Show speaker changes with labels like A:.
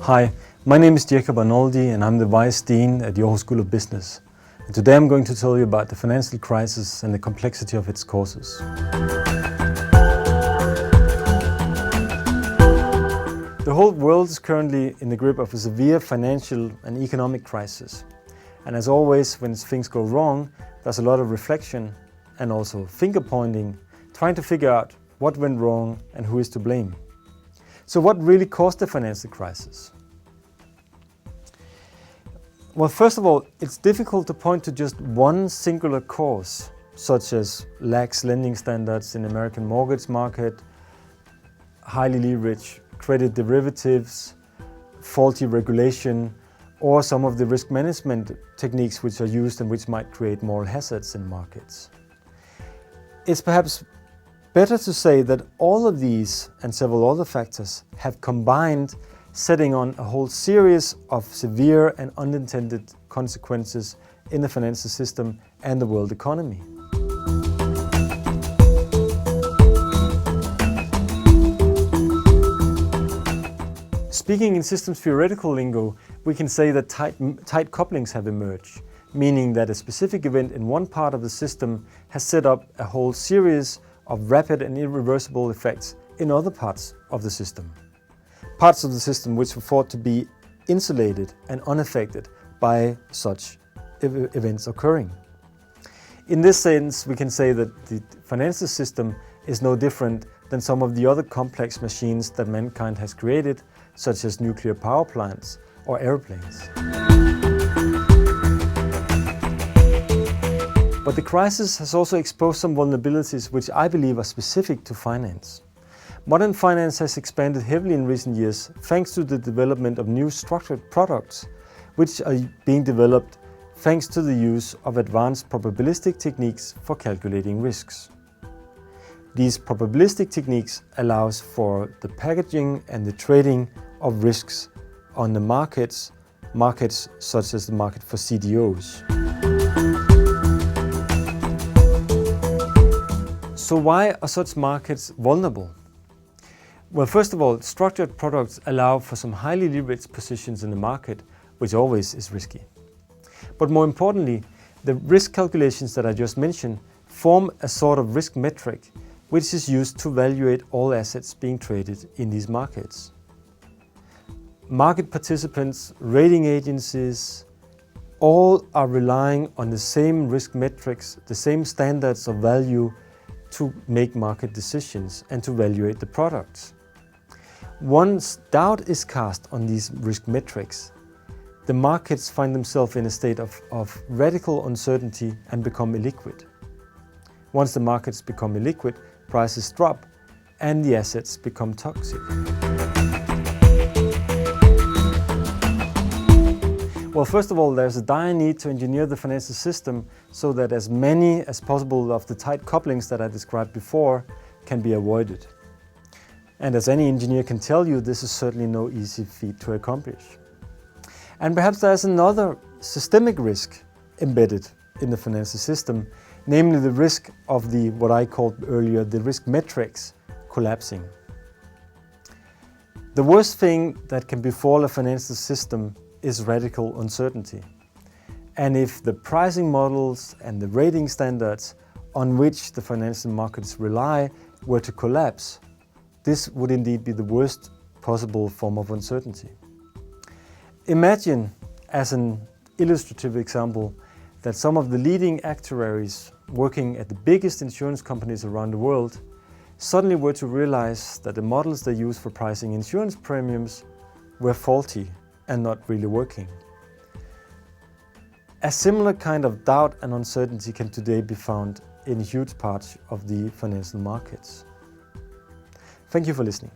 A: Hi, my name is Jakob Arnoldi and I'm the Vice Dean at the Aarhus School of Business. And today I'm going to tell you about the financial crisis and the complexity of its causes. The whole world is currently in the grip of a severe financial and economic crisis. And as always, when things go wrong, there's a lot of reflection and also finger pointing, trying to figure out what went wrong and who is to blame. So what really caused the financial crisis? Well, first of all, it's difficult to point to just one singular cause, such as lax lending standards in the American mortgage market, highly leveraged credit derivatives, faulty regulation, or some of the risk management techniques which are used and which might create moral hazards in markets. It's perhaps better to say that all of these and several other factors have combined, setting on a whole series of severe and unintended consequences in the financial system and the world economy. Speaking in systems theoretical lingo, we can say that tight couplings have emerged, meaning that a specific event in one part of the system has set up a whole series of rapid and irreversible effects in other parts of the system. Parts of the system which were thought to be insulated and unaffected by such events occurring. In this sense, we can say that the financial system is no different than some of the other complex machines that mankind has created, such as nuclear power plants or airplanes. But the crisis has also exposed some vulnerabilities which I believe are specific to finance. Modern finance has expanded heavily in recent years thanks to the development of new structured products, which are being developed thanks to the use of advanced probabilistic techniques for calculating risks. These probabilistic techniques allows for the packaging and the trading of risks on the markets such as the market for CDOs. So why are such markets vulnerable? Well, first of all, structured products allow for some highly leveraged positions in the market, which always is risky. But more importantly, the risk calculations that I just mentioned form a sort of risk metric which is used to evaluate all assets being traded in these markets. Market participants, rating agencies, all are relying on the same risk metrics, the same standards of value to make market decisions and to evaluate the products. Once doubt is cast on these risk metrics, the markets find themselves in a state of radical uncertainty and become illiquid. Once the markets become illiquid, prices drop and the assets become toxic. Well, first of all, there's a dire need to engineer the financial system so that as many as possible of the tight couplings that I described before can be avoided. And as any engineer can tell you, this is certainly no easy feat to accomplish. And perhaps there's another systemic risk embedded in the financial system, namely the risk of what I called earlier, the risk metrics collapsing. The worst thing that can befall a financial system is radical uncertainty. And if the pricing models and the rating standards on which the financial markets rely were to collapse, this would indeed be the worst possible form of uncertainty. Imagine, as an illustrative example, that some of the leading actuaries working at the biggest insurance companies around the world suddenly were to realize that the models they use for pricing insurance premiums were faulty and not really working. A similar kind of doubt and uncertainty can today be found in huge parts of the financial markets. Thank you for listening.